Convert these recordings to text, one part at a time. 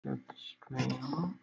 Cappuccino.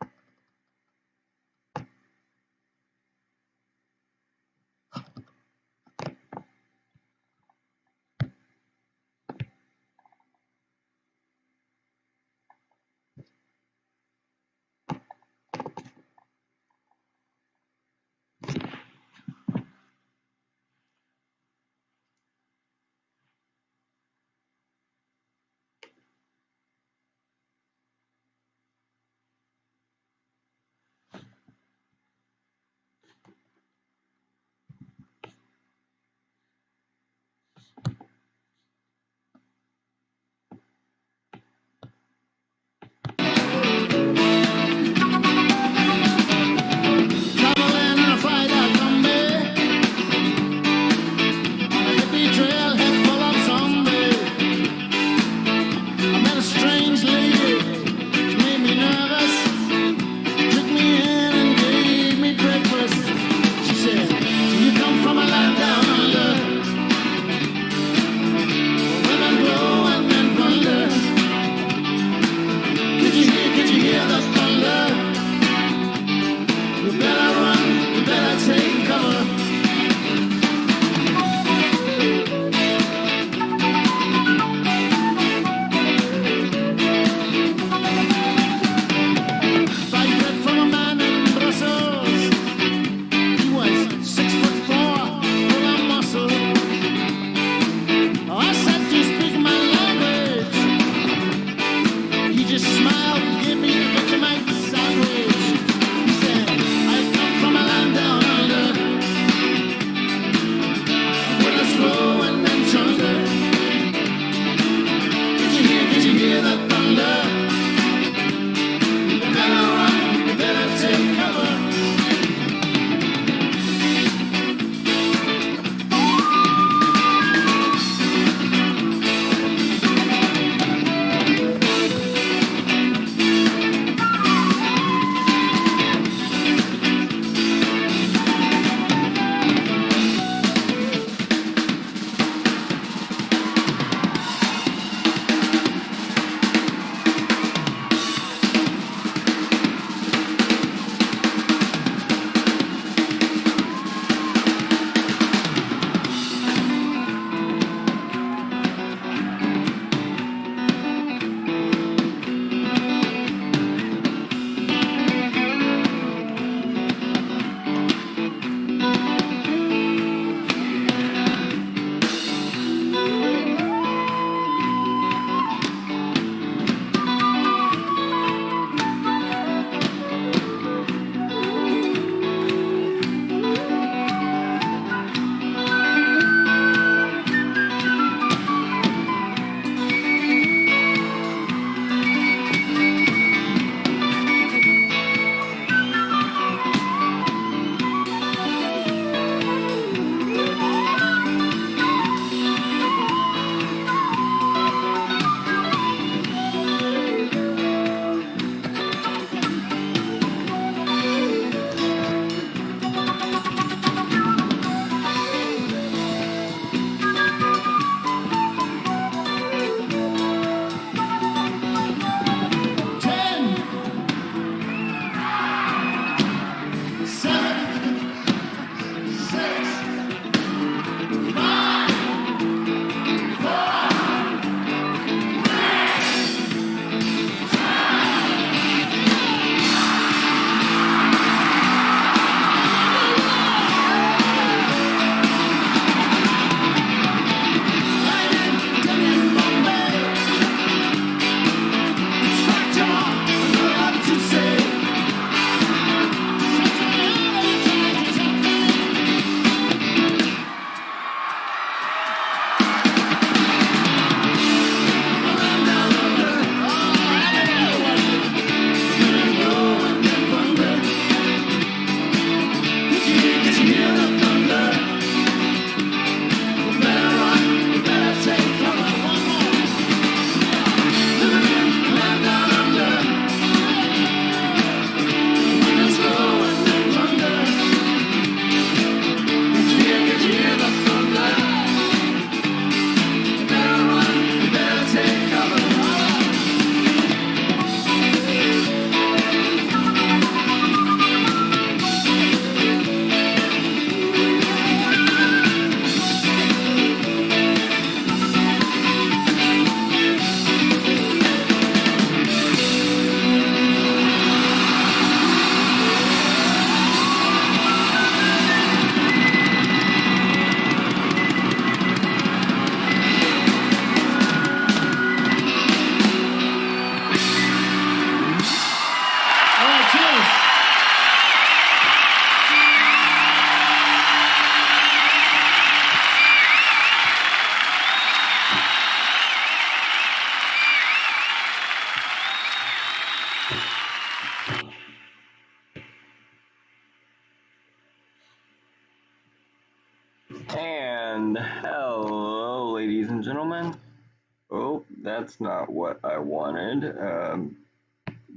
that's not what I wanted.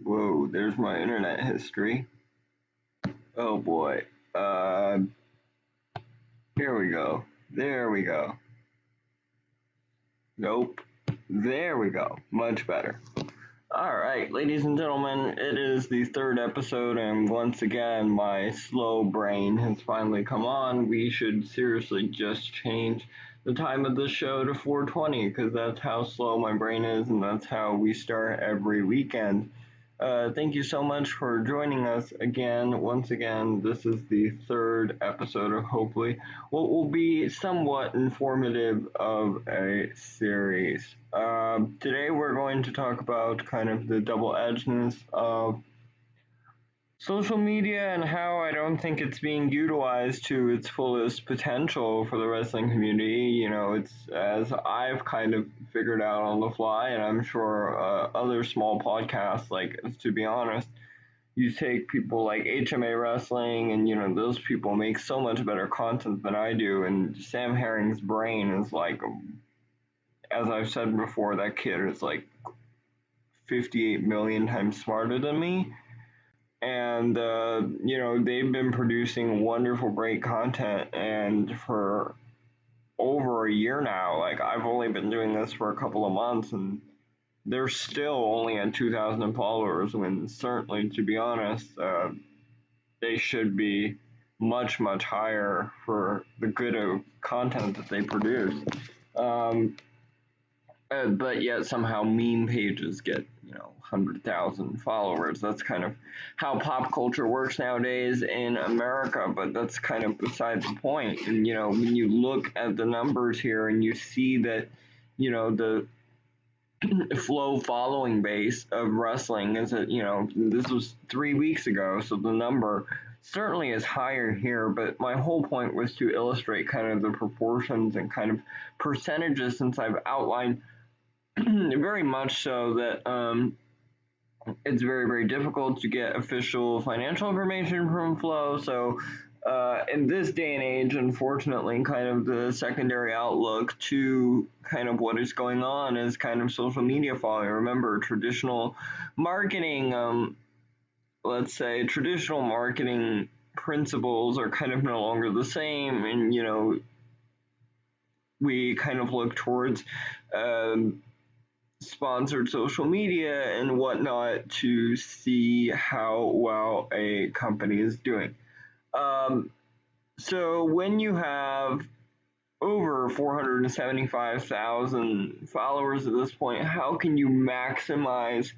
Whoa, there's my internet history. Oh boy. Here we go. There we go. Nope. There we go. Much better. Alright, ladies and gentlemen, it is the third episode, and once again, my slow brain has finally come on. We should seriously just change the time of the show to 4:20, because that's how slow my brain is, and that's how we start every weekend. Thank you so much for joining us again. Once again, this is the third episode of hopefully what will be somewhat informative of a series. Today we're going to talk about kind of the double-edgedness of social media and how I don't think it's being utilized to its fullest potential for the wrestling community. It's as I've kind of figured out on the fly, and I'm sure other small podcasts, like, to be honest, you take people like HMA Wrestling, and those people make so much better content than I do, and Sam Herring's brain is like, as I've said before, that kid is like 58 million times smarter than me. And they've been producing wonderful, great content, and for over a year now. Like, I've only been doing this for a couple of months, and they're still only at 2,000 followers, when certainly, to be honest, they should be much, much higher for the good of content that they produce. But yet somehow meme pages get 100,000 followers. That's kind of how pop culture works nowadays in America, but that's kind of beside the point. And when you look at the numbers here and you see that the flow following base of wrestling is that this was 3 weeks ago, so the number certainly is higher here, but my whole point was to illustrate kind of the proportions and kind of percentages, since I've outlined very much so that it's very, very difficult to get official financial information from Flow. So in this day and age, unfortunately, kind of the secondary outlook to kind of what is going on is kind of social media following. Remember, traditional marketing, let's say traditional marketing principles are kind of no longer the same, and we kind of look towards sponsored social media and whatnot to see how well a company is doing. So when you have over 475,000 followers at this point, how can you maximize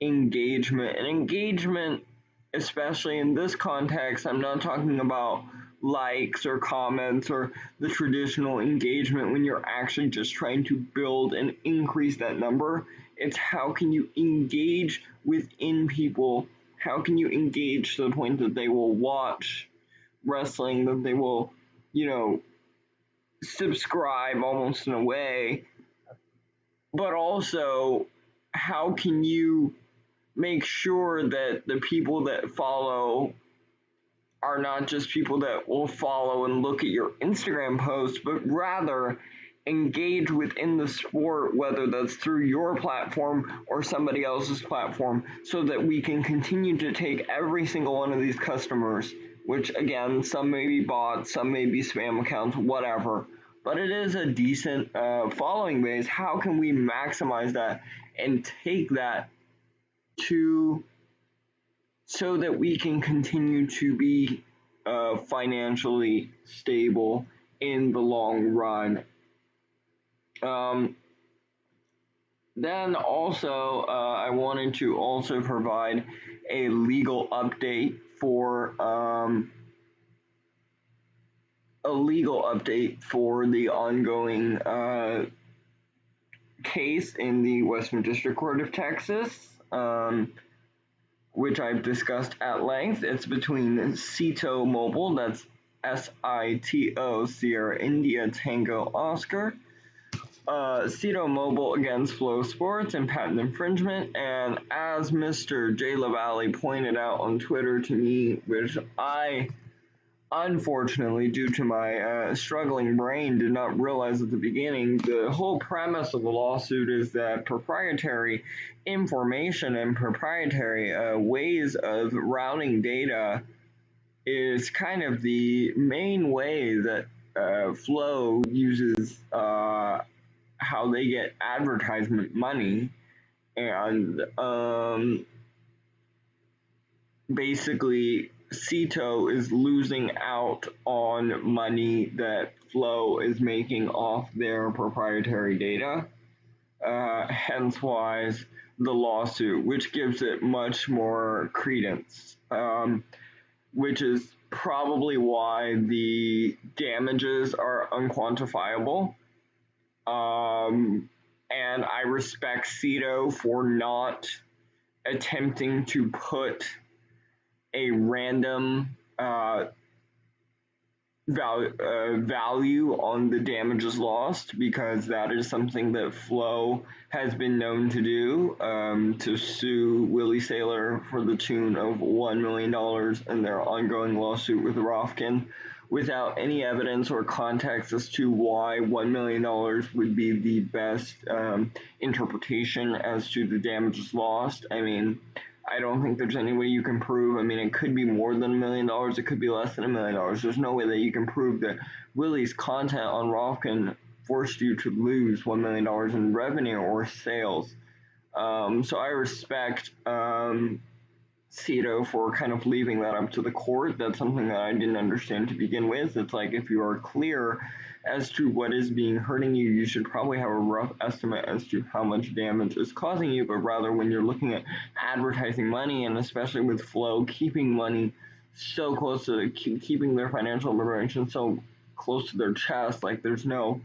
engagement? And engagement, especially in this context, I'm not talking about likes or comments or the traditional engagement when you're actually just trying to build and increase that number. It's how can you engage within people? How can you engage to the point that they will watch wrestling, that they will, subscribe almost in a way, but also how can you make sure that the people that follow are not just people that will follow and look at your Instagram posts, but rather engage within the sport, whether that's through your platform or somebody else's platform, so that we can continue to take every single one of these customers, which again, some may be bots, some may be spam accounts, whatever, but it is a decent following base. How can we maximize that and take that to so that we can continue to be financially stable in the long run? Then also, I wanted to also provide a legal update for the ongoing case in the Western District Court of Texas, which I've discussed at length. It's between Sito Mobile, that's SITO, Sierra India Tango Oscar, Sito Mobile against Flow Sports and patent infringement. And as Mr. Jay LaValle pointed out on Twitter to me, which I unfortunately, due to my struggling brain, did not realize at the beginning the whole premise of the lawsuit is that proprietary information and proprietary ways of routing data is kind of the main way that Flow uses how they get advertisement money. And basically, Cito is losing out on money that Flow is making off their proprietary data. Hence why the lawsuit, which gives it much more credence, which is probably why the damages are unquantifiable. And I respect Cito for not attempting to put a random value on the damages lost, because that is something that Flow has been known to do, to sue Willie Saylor for the tune of $1 million in their ongoing lawsuit with Rofkin, without any evidence or context as to why $1 million would be the best interpretation as to the damages lost. I mean, I don't think there's any way you can prove. I mean, it could be more than $1 million. It could be less than $1 million. There's no way that you can prove that Willie's content on Rofkin forced you to lose $1 million in revenue or sales. So I respect Cito for kind of leaving that up to the court. That's something that I didn't understand to begin with. It's like, if you are clear as to what is being hurting you, you should probably have a rough estimate as to how much damage is causing you. But rather, when you're looking at advertising money, and especially with Flow keeping money so close to keeping their financial liberation so close to their chest, like, there's no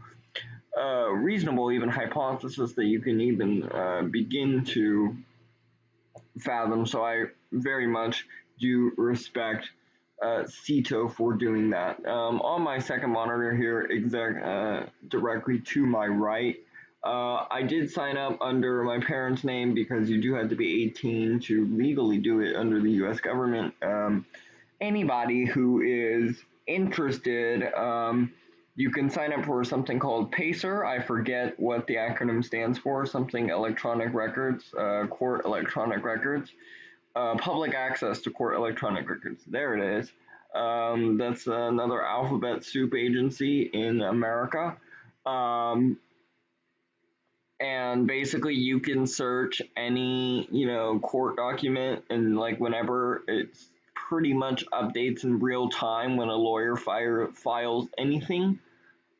reasonable even hypothesis that you can even begin to fathom. So I very much do respect Cito for doing that. On my second monitor here, directly to my right, I did sign up under my parents' name, because you do have to be 18 to legally do it under the U.S. government. Anybody who is interested, you can sign up for something called PACER. I forget what the acronym stands for, something electronic records, court electronic records, public access to court electronic records. There it is. That's another alphabet soup agency in America. And basically you can search any, court document, and like whenever it's pretty much updates in real time when a lawyer files anything.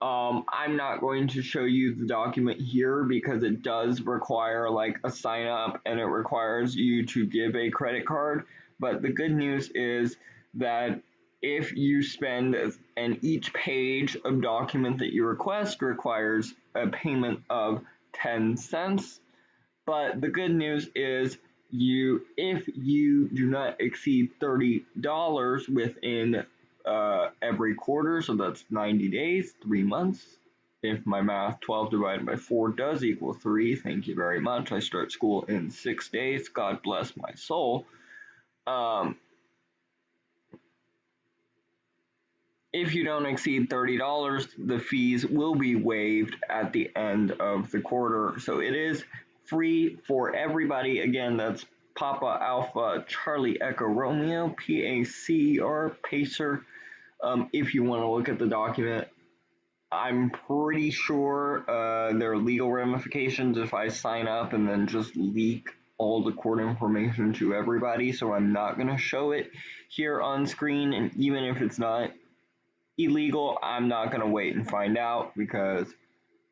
I'm not going to show you the document here because it does require like a sign up, and it requires you to give a credit card. But the good news is that if you spend, and each page of document that you request requires a payment of 10 cents. But the good news is, if you do not exceed $30 within every quarter, so that's 90 days, 3 months. If my math, 12 divided by 4 does equal 3, thank you very much. I start school in 6 days. God bless my soul. If you don't exceed $30, the fees will be waived at the end of the quarter. So it is free for everybody. Again, that's Papa Alpha Charlie Echo Romeo, PACER, PACER. If you want to look at the document, I'm pretty sure there are legal ramifications if I sign up and then just leak all the court information to everybody. So I'm not going to show it here on screen. And even if it's not illegal, I'm not going to wait and find out, because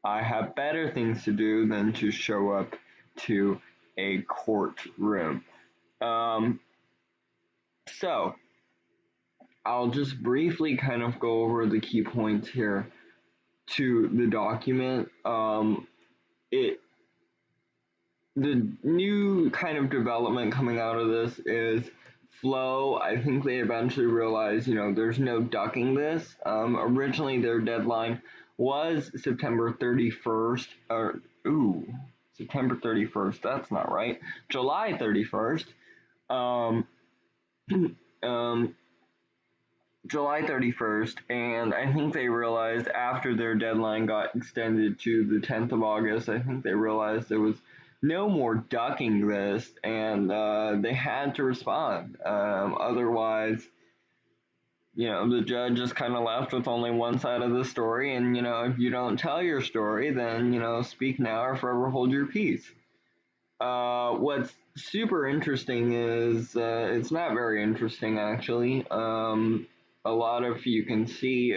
I have better things to do than to show up to a courtroom. So I'll just briefly kind of go over the key points here to the document. The new kind of development coming out of this is Flow. I think they eventually realized, there's no ducking this. Originally, their deadline was September 31st, September 31st, that's not right, July 31st. Um, um, July 31st, and I think they realized after their deadline got extended to the 10th of August, I think they realized there was no more ducking this, and they had to respond. Otherwise, the judge is kind of left with only one side of the story, and, if you don't tell your story, then, speak now or forever hold your peace. What's super interesting is it's not very interesting actually. A lot of you can see.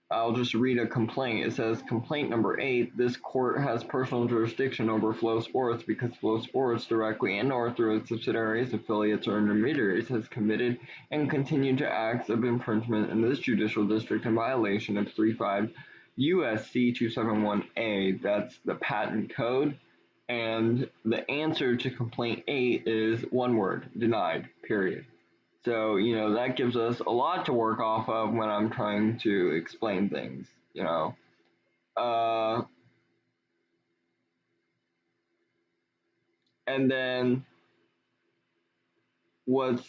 I'll just read a complaint. It says complaint number 8. This court has personal jurisdiction over Flow Sports because Flow Sports, directly and/or through its subsidiaries, affiliates, or intermediaries, has committed and continued to acts of infringement in this judicial district in violation of 35 USC 271A. That's the patent code. And the answer to complaint 8 is one word: denied, period. So, that gives us a lot to work off of when I'm trying to explain things. Uh, and then what's,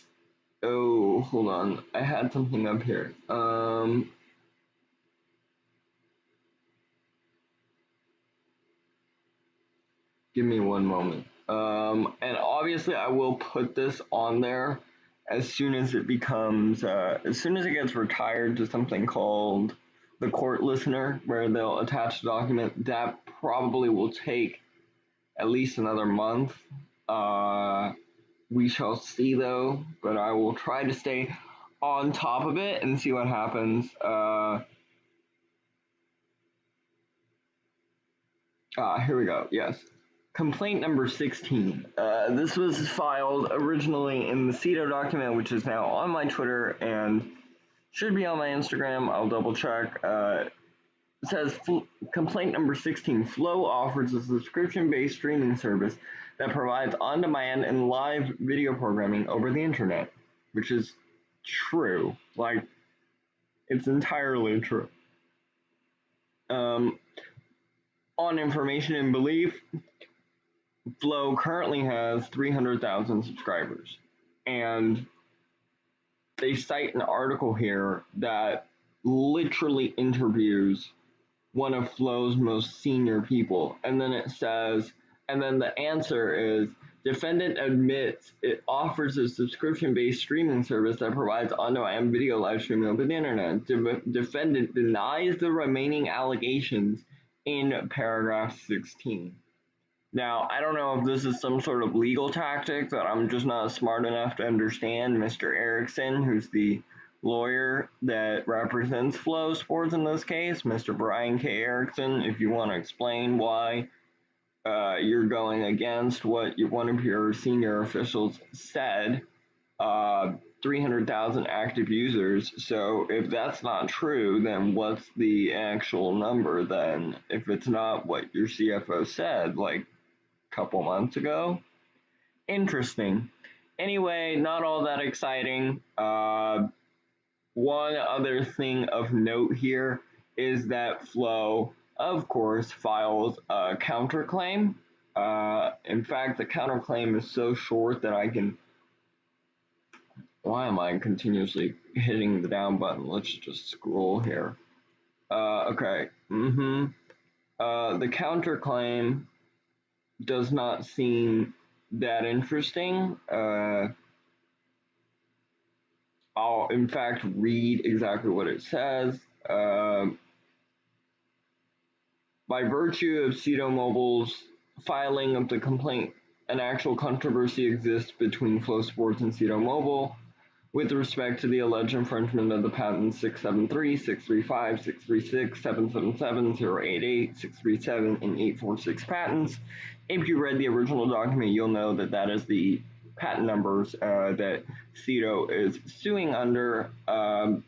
oh, hold on. I had something up here. Give me one moment. And obviously, I will put this on there as soon as as soon as it gets retired to something called the court listener, where they'll attach the document. That probably will take at least another month. We shall see though, but I will try to stay on top of it and see what happens. Here we go. Yes. Complaint number 16. This was filed originally in the CEDO document, which is now on my Twitter and should be on my Instagram. I'll double check. It says complaint number 16. Flow offers a subscription-based streaming service that provides on-demand and live video programming over the internet, which is true. Like, it's entirely true. On information and belief, Flow currently has 300,000 subscribers, and they cite an article here that literally interviews one of Flow's most senior people. And then it says, and then the answer is, defendant admits it offers a subscription-based streaming service that provides on-demand video live streaming over the internet. Defendant denies the remaining allegations in paragraph 16. Now, I don't know if this is some sort of legal tactic that I'm just not smart enough to understand. Mr. Erickson, who's the lawyer that represents Flow Sports in this case, Mr. Brian K. Erickson, if you want to explain why you're going against what one of your senior officials said, 300,000 active users. So if that's not true, then what's the actual number then? If it's not what your CFO said, like a couple months ago? Interesting. Anyway, not all that exciting. One other thing of note here is that Flow, of course, files a counterclaim. In fact, the counterclaim is so short that I can. Why am I continuously hitting the down button? Let's just scroll here. Okay. The counterclaim does not seem that interesting. I'll, in fact, read exactly what it says. By virtue of CEDO Mobile's filing of the complaint, an actual controversy exists between Flow Sports and CEDO Mobile with respect to the alleged infringement of the patents 673, 635, 636, 777, 088, 637, and 846 patents. If you read the original document, you'll know that that is the patent numbers that CEDO is suing under. Then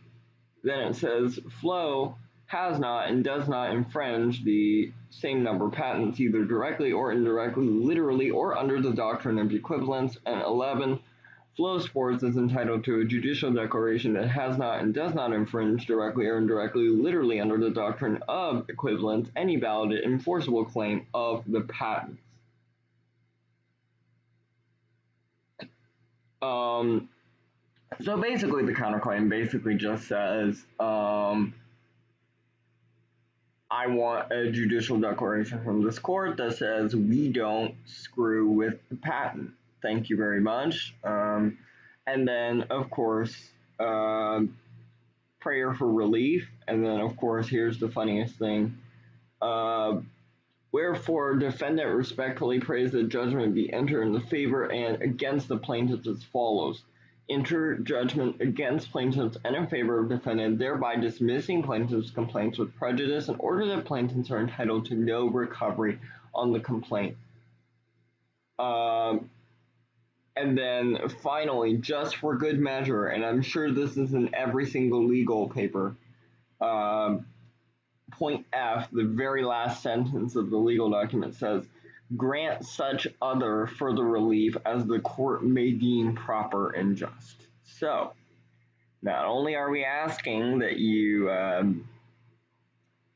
it says Flow has not and does not infringe the same number of patents either directly or indirectly, literally, or under the doctrine of equivalence. And 11, Flow Sports is entitled to a judicial declaration that has not and does not infringe directly or indirectly, literally, under the doctrine of equivalence, any valid enforceable claim of the patents. So basically, the counterclaim basically just says, I want a judicial declaration from this court that says we don't screw with the patent. Thank you very much. And then, of course, uh, prayer for relief. And then, of course, here's the funniest thing. Uh, Wherefore, defendant respectfully prays that judgment be entered in the favor and against the plaintiffs as follows. Enter judgment against plaintiffs and in favor of defendant, thereby dismissing plaintiffs' complaints with prejudice in order that plaintiffs are entitled to no recovery on the complaint. Um, and then finally, just for good measure, and I'm sure this is in every single legal paper, point F, the very last sentence of the legal document says, grant such other further relief as the court may deem proper and just. So, not only are we asking that you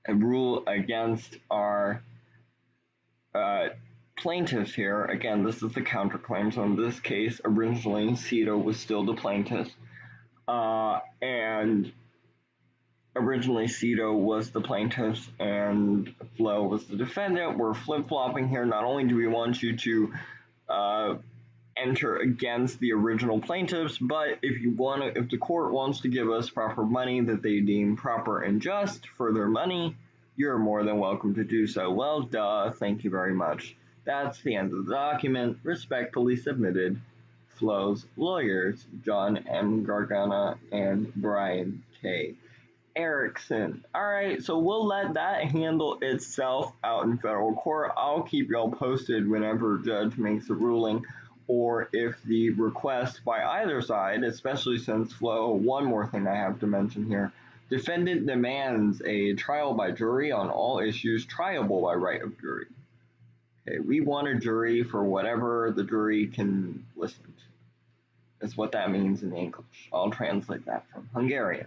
rule against our plaintiffs here, again, this is the counterclaim, so in this case, originally, Cito was still the plaintiff, and originally Cito was the plaintiff and Flo was the defendant. We're flip-flopping here. Not only do we want you to enter against the original plaintiffs, but if the court wants to give us proper money that they deem proper and just for their money, you're more than welcome to do so. Well, duh, thank you very much. That's the end of the document. Respectfully submitted, Flo's lawyers, John M. Gargana and Brian K. Erickson. Alright, so we'll let that handle itself out in federal court. I'll keep y'all posted whenever a judge makes a ruling or if the request by either side, especially since Flo, one more thing I have to mention here, defendant demands a trial by jury on all issues triable by right of jury. Okay, we want a jury for whatever the jury can listen to. That's what that means in English. I'll translate that from Hungarian.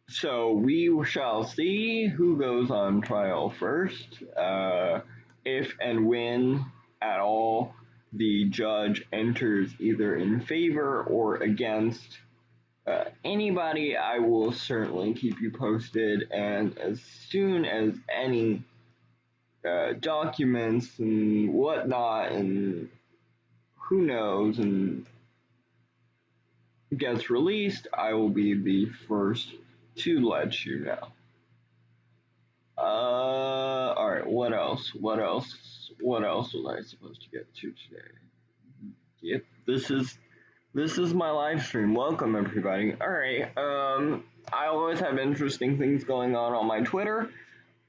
So we shall see who goes on trial first. If and when at all the judge enters either in favor or against anybody, I will certainly keep you posted. And as soon as any documents and whatnot and who knows and gets released, I will be the first to let you know. Alright, what else? What else was I supposed to get to today? Yep, this is my live stream. Welcome everybody. Alright, I always have interesting things going on my Twitter.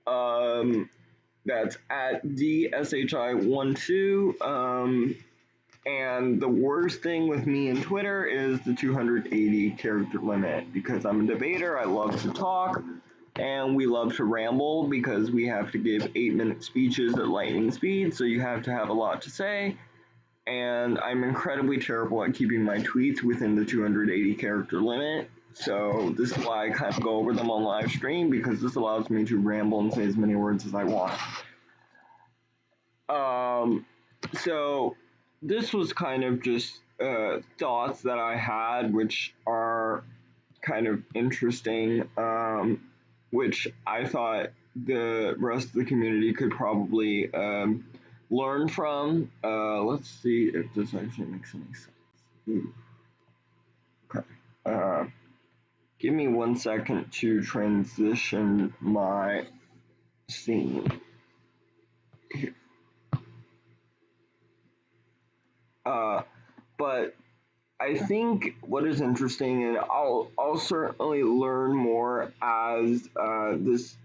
That's at DSHI12. And the worst thing with me and Twitter is the 280 character limit because I'm a debater, I love to talk, and we love to ramble because we have to give 8-minute speeches at lightning speed, so you have to have a lot to say, and I'm incredibly terrible at keeping my tweets within the 280 character limit, so this is why I kind of go over them on live stream because this allows me to ramble and say as many words as I want. So this was kind of just thoughts that I had, which are kind of interesting, which I thought the rest of the community could probably learn from. Let's see if this actually makes any sense. Okay. Give me 1 second to transition my scene. Here. But I think what is interesting, and I'll certainly learn more as this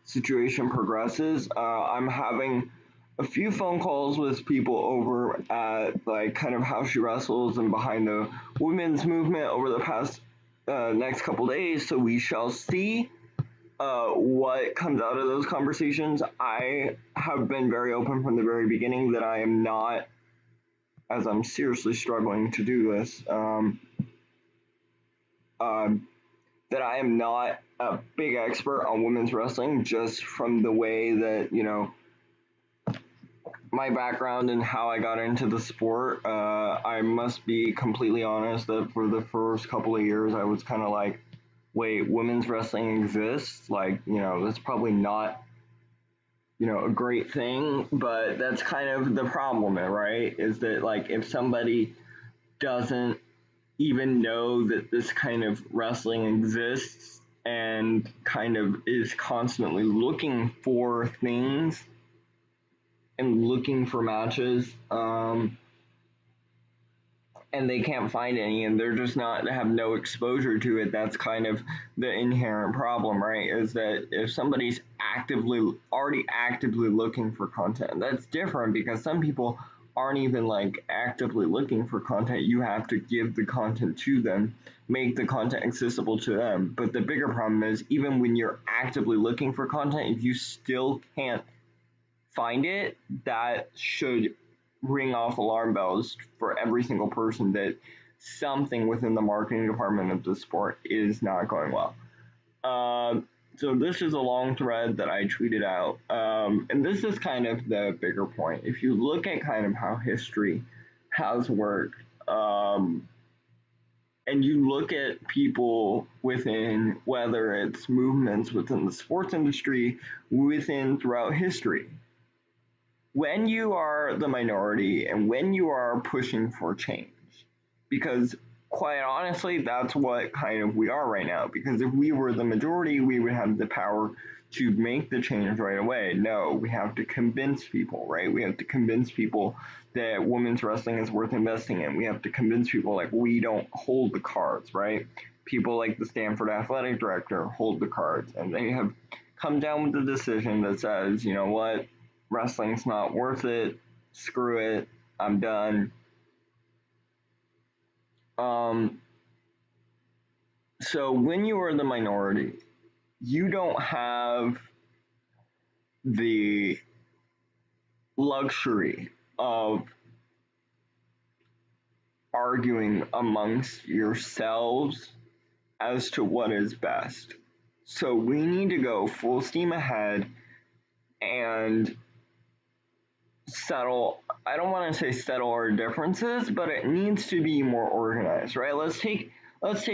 situation progresses. I'm having a few phone calls with people over at like kind of how she wrestles and behind the women's movement over the past next couple days. So we shall see what comes out of those conversations. I have been very open from the very beginning that I am not, as I'm seriously struggling to do this, that I am not a big expert on women's wrestling just from the way that, my background and how I got into the sport, I must be completely honest that for the first couple of years, I was kind of like, wait, women's wrestling exists? Like, that's probably not, a great thing, but that's kind of the problem, right? Is that, like, if somebody doesn't even know that this kind of wrestling exists and kind of is constantly looking for things and looking for matches, and they can't find any and they're just not have no exposure to it, that's kind of the inherent problem, right? Is that if somebody's already actively looking for content, that's different because some people aren't even like actively looking for content. You have to give the content to them, make the content accessible to them. But the bigger problem is, even when you're actively looking for content, if you still can't find it, that should ring off alarm bells for every single person that something within the marketing department of the sport is not going well. So this is a long thread that I tweeted out, and this is kind of the bigger point. If you look at kind of how history has worked, and you look at people within, whether it's movements within the sports industry, within throughout history, when you are the minority and when you are pushing for change, because quite honestly, that's what kind of we are right now. Because if we were the majority, we would have the power to make the change right away. No, we have to convince people, right? We have to convince people that women's wrestling is worth investing in. We have to convince people like we don't hold the cards, right? People like the Stanford athletic director hold the cards, and they have come down with a decision that says, you know what, wrestling's not worth it. Screw it. I'm done. Um, so when you are the minority, you don't have the luxury of arguing amongst yourselves as to what is best. So we need to go full steam ahead and settle. I don't want to say settle our differences, but it needs to be more organized, right? Let's take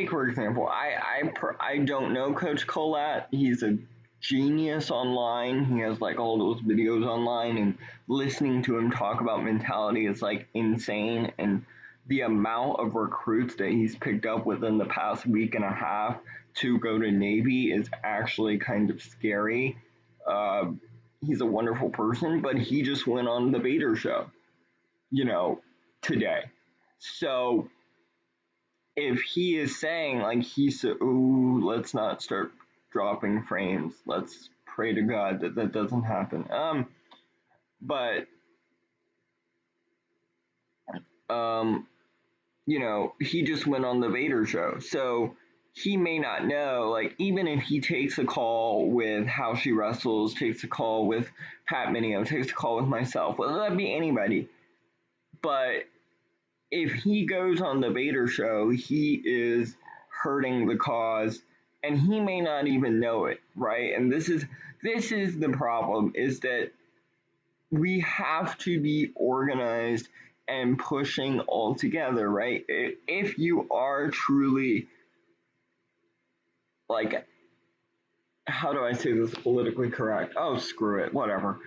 for example. I don't know Coach Colette. He's a genius online. He has like all those videos online, and listening to him talk about mentality is like insane. And the amount of recruits that he's picked up within the past week and a half to go to Navy is actually kind of scary. Uh, he's a wonderful person, but he just went on the Vader show, you know, today. So if he is saying like he said, "Ooh, let's not start dropping frames. Let's pray to God that that doesn't happen." But um, he just went on the Vader show, so he may not know. Like, even if he takes a call with How She Wrestles, takes a call with Pat Minio, takes a call with myself, whether that be anybody, but if he goes on the Vader show, he is hurting the cause, and he may not even know it, right? And this is the problem: is that we have to be organized and pushing all together, right? If you are truly, like, how do I say this politically correct? Oh, screw it, whatever.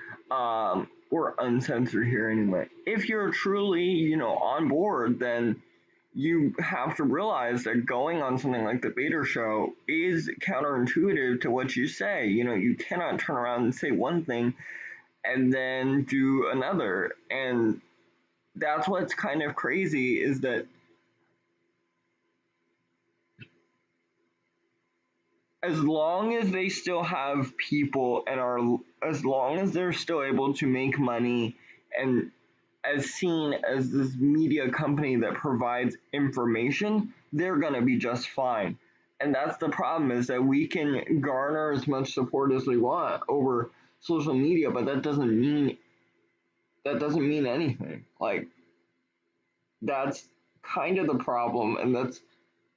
We're uncensored here anyway. If you're truly, on board, then you have to realize that going on something like the Vader show is counterintuitive to what you say. You cannot turn around and say one thing and then do another. And that's what's kind of crazy, is that as long as they still have people and as long as they're still able to make money and as seen as this media company that provides information, they're going to be just fine. And that's the problem, is that we can garner as much support as we want over social media, but that doesn't mean anything. Like, that's kind of the problem, and that's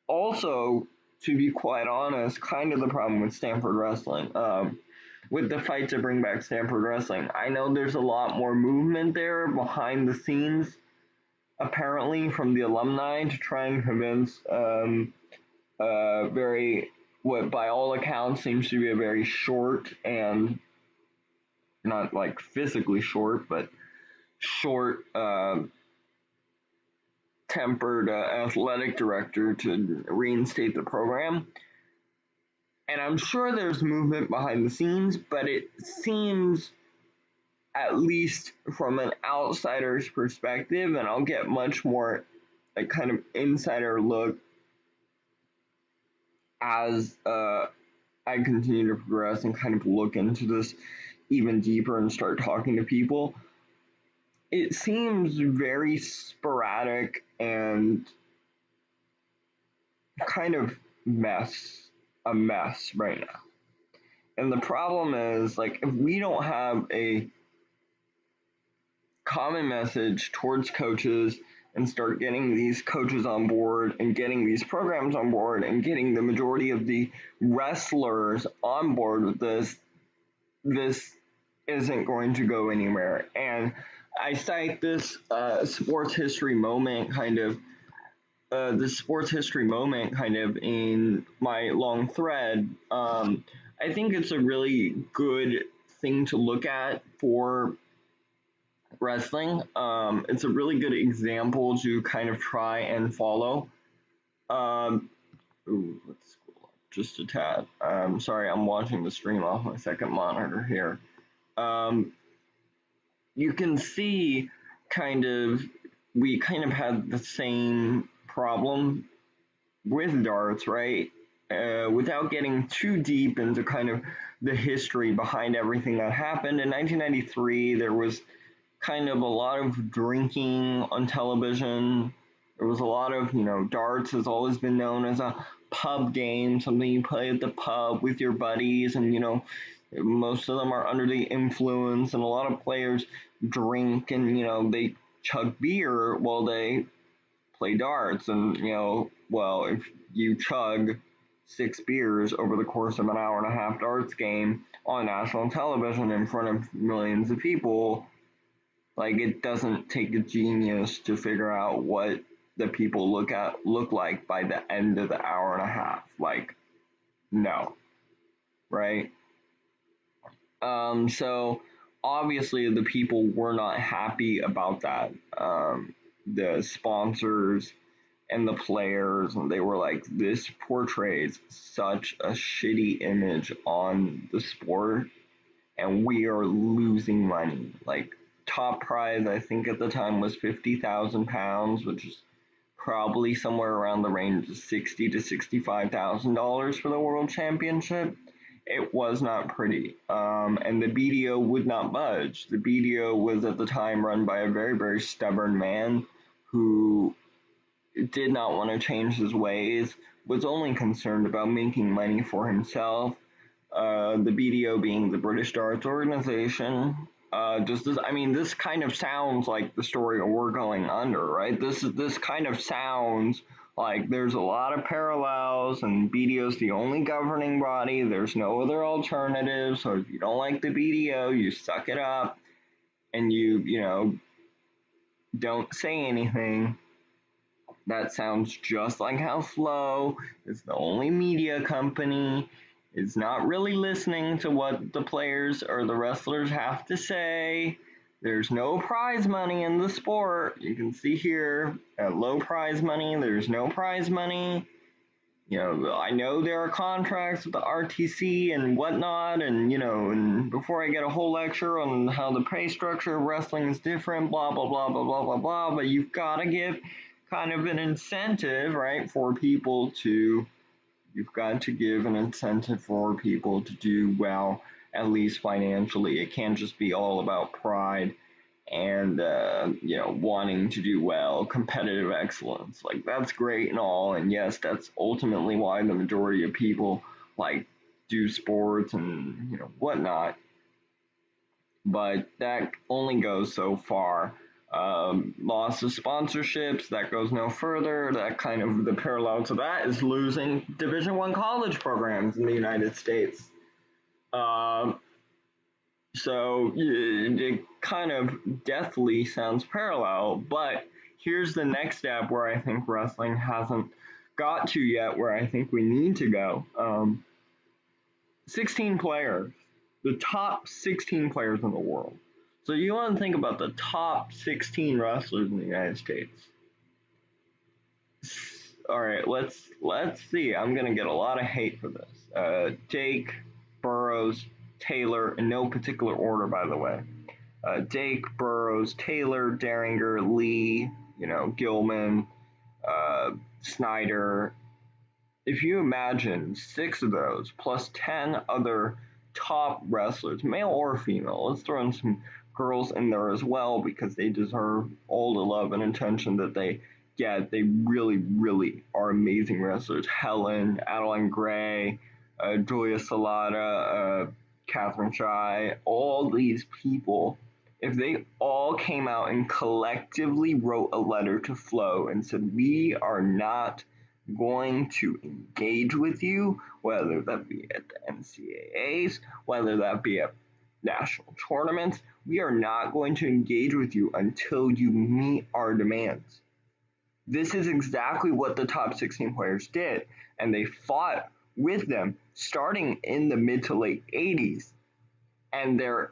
also, to be quite honest, kind of the problem with Stanford Wrestling. with the fight to bring back Stanford Wrestling. I know there's a lot more movement there behind the scenes, apparently, from the alumni to try and convince very, what by all accounts seems to be a very short and not like physically short, but short tempered athletic director to reinstate the program. And I'm sure there's movement behind the scenes, but it seems, at least from an outsider's perspective, and I'll get much more like kind of insider look as I continue to progress and kind of look into this even deeper and start talking to people. It seems very sporadic and kind of a mess right now. And the problem is, like, if we don't have a common message towards coaches and start getting these coaches on board and getting these programs on board and getting the majority of the wrestlers on board with this isn't going to go anywhere. And I cite this sports history moment kind of in my long thread. I think it's a really good thing to look at for wrestling. It's a really good example to kind of try and follow. Let's scroll up just a tad. Sorry, I'm watching the stream off my second monitor here. You can see we kind of had the same problem with darts, right? Without getting too deep into kind of the history behind everything that happened in 1993, there was kind of a lot of drinking on television. There was a lot of, darts has always been known as a pub game, something you play at the pub with your buddies, and, most of them are under the influence, and a lot of players drink and, they chug beer while they play darts. And, well, if you chug 6 beers over the course of an hour and a half darts game on national television in front of millions of people, like, it doesn't take a genius to figure out what the people look like by the end of the hour and a half. Like, no, right? So obviously the people were not happy about that. The sponsors and the players, and they were like, this portrays such a shitty image on the sport, and we are losing money. Like, top prize, I think at the time, was £50,000, which is probably somewhere around the range of $60,000 to $65,000 for the World Championship. It was not pretty, and the BDO would not budge. The BDO was at the time run by a very, very stubborn man who did not want to change his ways, was only concerned about making money for himself. The BDO being the British Darts Organization. This kind of sounds like the story we're going under, right? This kind of sounds like there's a lot of parallels, and BDO is the only governing body. There's no other alternative. So if you don't like the BDO, you suck it up, and you don't say anything. That sounds just like how Flow is the only media company, is not really listening to what the players or the wrestlers have to say. There's no prize money in the sport. You can see here at low prize money, there's no prize money. I know there are contracts with the RTC and whatnot, and before I get a whole lecture on how the pay structure of wrestling is different, blah, blah, blah, blah, blah, blah, blah, but you've got to give kind of an incentive, right, you've got to give an incentive for people to do well, at least financially. It can't just be all about pride and wanting to do well, competitive excellence. Like, that's great and all, and yes, that's ultimately why the majority of people like do sports and whatnot. But that only goes so far. Loss of sponsorships, that goes no further. That kind of the parallel to that is losing Division I college programs in the United States. So it kind of deathly sounds parallel, but here's the next step where I think wrestling hasn't got to yet, where I think we need to go. 16 players, the top 16 players in the world. So you want to think about the top 16 wrestlers in the United States. All right, let's see. I'm gonna get a lot of hate for this. Jake, Burroughs, Taylor, in no particular order, by the way. Jake, Burroughs, Taylor, Derringer, Lee, Gilman, Snyder. If you imagine 6 of those plus 10 other top wrestlers, male or female, let's throw in some girls in there as well because they deserve all the love and attention that they get. They really, really are amazing wrestlers. Helen, Adeline Gray, Julia Salata, Catherine Shy, all these people, if they all came out and collectively wrote a letter to Flo and said, we are not going to engage with you, whether that be at the NCAAs, whether that be at national tournaments, we are not going to engage with you until you meet our demands. This is exactly what the top 16 players did, and they fought with them starting in the mid to late 80s, and their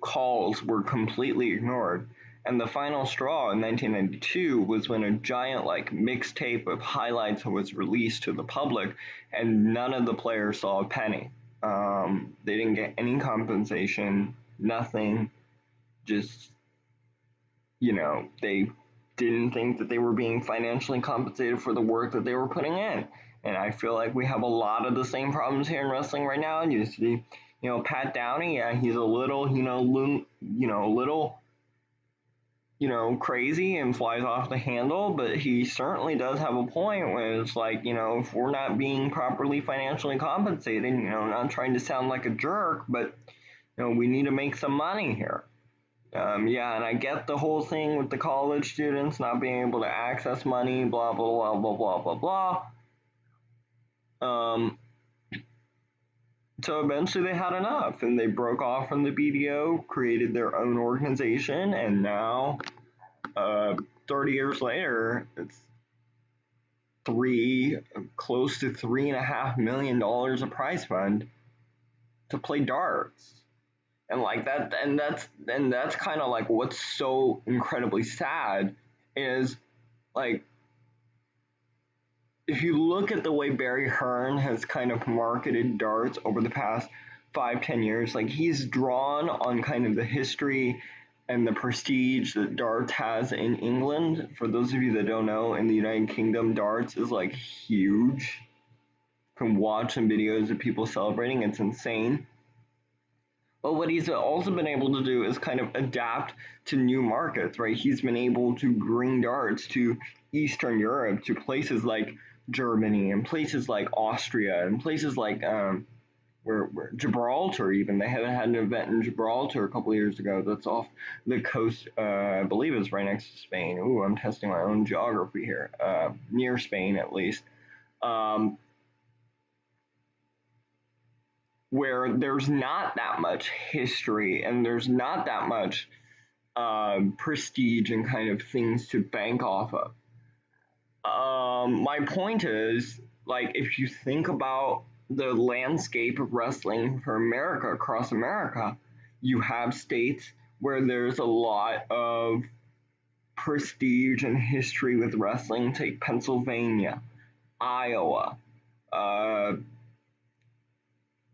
calls were completely ignored. And the final straw in 1992 was when a giant mixtape of highlights was released to the public, and none of the players saw a penny. They didn't get any compensation, nothing. Just they didn't think that they were being financially compensated for the work that they were putting in. And I feel like we have a lot of the same problems here in wrestling right now. And you see, Pat Downey, yeah, he's a little, crazy and flies off the handle, but he certainly does have a point where it's like, if we're not being properly financially compensated, not trying to sound like a jerk, but, we need to make some money here. Yeah, and I get the whole thing with the college students not being able to access money, blah, blah, blah, blah, blah, blah, blah. So eventually they had enough and they broke off from the BDO, created their own organization, and now, 30 years later, it's close to $3.5 million a prize fund to play darts. And that's kind of like what's so incredibly sad is like if you look at the way Barry Hearn has kind of marketed darts over the past 5-10 years, like he's drawn on kind of the history and the prestige that darts has in England. For those of you that don't know, in the United Kingdom, darts is like huge. You can watch some videos of people celebrating, it's insane. But what he's also been able to do is kind of adapt to new markets, right? He's been able to bring darts to Eastern Europe, to places like Germany and places like Austria and places like where Gibraltar even. They had an event in Gibraltar a couple of years ago that's off the coast, I believe it's right next to Spain. Ooh, I'm testing my own geography here. Near Spain at least. Where there's not that much history and there's not that much prestige and kind of things to bank off of. My point is, like, if you think about the landscape of wrestling for America, across America, you have states where there's a lot of prestige and history with wrestling. Take Pennsylvania, Iowa,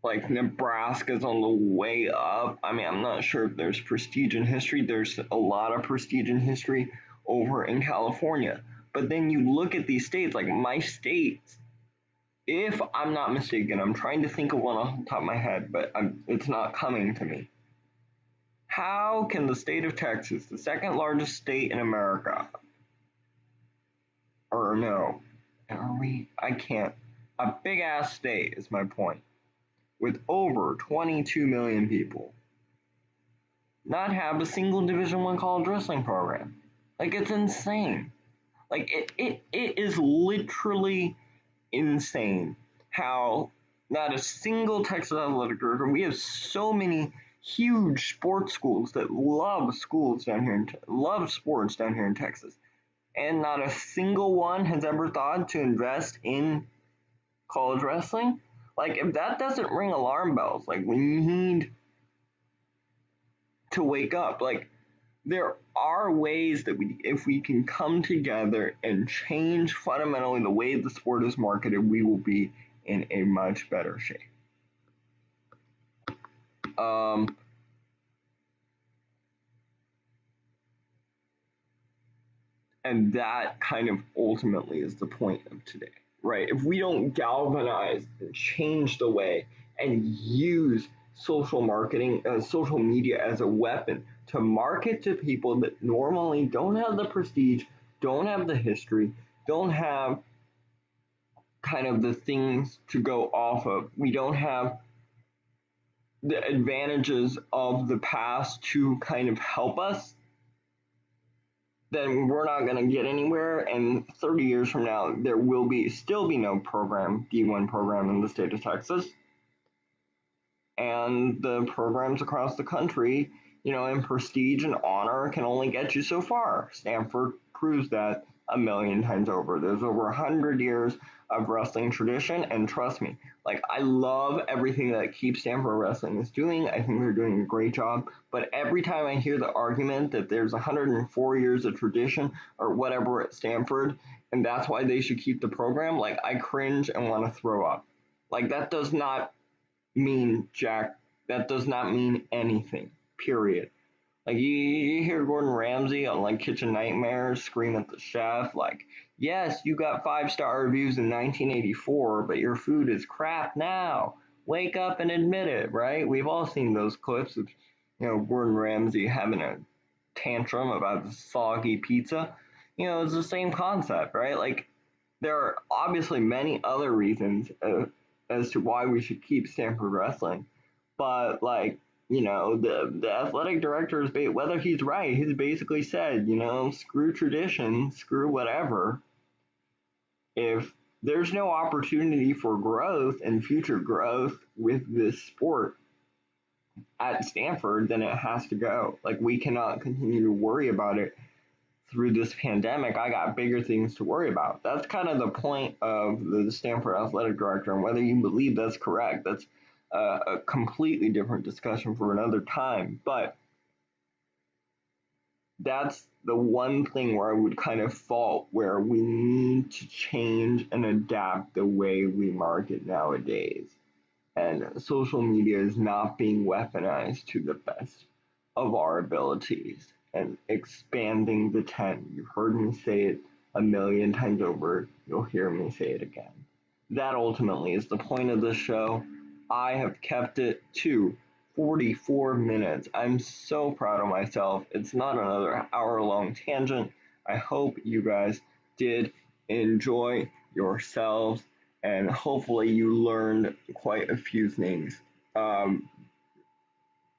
like Nebraska's on the way up. I mean, I'm not sure if there's prestige in history. There's a lot of prestige in history over in California. But then you look at these states, like my state, if I'm not mistaken, I'm trying to think of one off the top of my head, but it's not coming to me. How can the state of Texas, the second largest state in America, or no, are we? I can't. A big ass state is my point, with over 22 million people, not have a single Division I college wrestling program. Like, it's insane. Like, it is literally insane how not a single Texas athletic director. We have so many huge sports schools that love schools down here, love sports down here in Texas, and not a single one has ever thought to invest in college wrestling. Like, if that doesn't ring alarm bells, like, we need to wake up. Like, there are ways that if we can come together and change fundamentally the way the sport is marketed, we will be in a much better shape. Um, and that kind of ultimately is the point of today, right? If we don't galvanize and change the way and use social marketing, social media as a weapon to market to people that normally don't have the prestige, don't have the history, don't have kind of the things to go off of. We don't have the advantages of the past to kind of help us, then we're not going to get anywhere. And 30 years from now, there will still be no program, D1 program in the state of Texas. And the programs across the country, in prestige and honor can only get you so far. Stanford proves that a million times over. There's over 100 years of wrestling tradition, and trust me, like, I love everything that Keep Stanford Wrestling is doing. I think they're doing a great job. But every time I hear the argument that there's 104 years of tradition or whatever at Stanford, and that's why they should keep the program, like, I cringe and want to throw up. Like, that does not mean jack. That does not mean anything. Period. Like, you hear Gordon Ramsay on, like, Kitchen Nightmares scream at the chef, like, yes, you got 5-star reviews in 1984, but your food is crap now. Wake up and admit it, right? We've all seen those clips of, Gordon Ramsay having a tantrum about the soggy pizza. It's the same concept, right? Like, there are obviously many other reasons as to why we should keep Stanford Wrestling, but, like, the athletic director is whether he's right, he's basically said, screw tradition, screw whatever. If there's no opportunity for growth and future growth with this sport at Stanford, then it has to go. Like, we cannot continue to worry about it through this pandemic. I got bigger things to worry about. That's kind of the point of the Stanford athletic director, and whether you believe that's correct, that's a completely different discussion for another time. But that's the one thing where I would kind of fault, where we need to change and adapt the way we market nowadays. And social media is not being weaponized to the best of our abilities and expanding the tent. You've heard me say it a million times over. You'll hear me say it again. That ultimately is the point of this show. I have kept it to 44 minutes. I'm so proud of myself. It's not another hour-long tangent. I hope you guys did enjoy yourselves, and hopefully you learned quite a few things.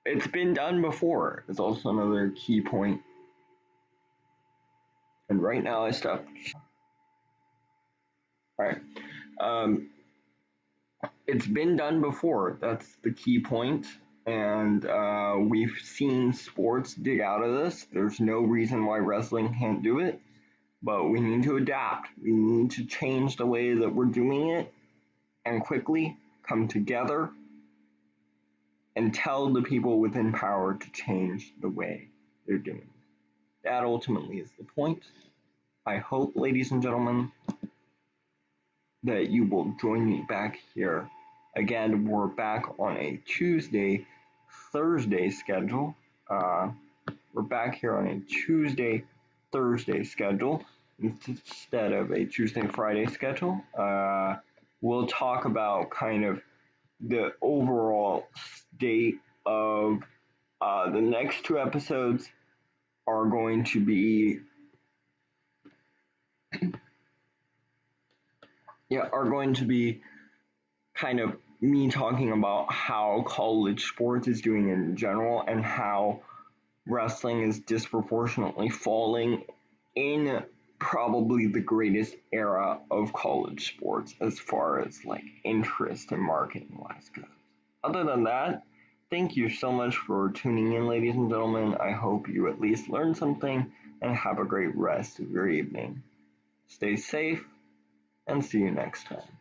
It's been done before. It's also another key point. And right now I stopped. All right. It's been done before. That's the key point. And we've seen sports dig out of this. There's no reason why wrestling can't do it. But we need to adapt. We need to change the way that we're doing it and quickly come together and tell the people within power to change the way they're doing it. That ultimately is the point. I hope, ladies and gentlemen, that you will join me back here. Again, we're back on a Tuesday, Thursday schedule. We're back here on a Tuesday, Thursday schedule instead of a Tuesday, Friday schedule. We'll talk about kind of the overall state of the next two episodes are going to be kind of me talking about how college sports is doing in general and how wrestling is disproportionately falling in probably the greatest era of college sports as far as like interest and marketing wise goes. Other than that, thank you so much for tuning in, ladies and gentlemen. I hope you at least learned something and have a great rest of your evening. Stay safe and see you next time.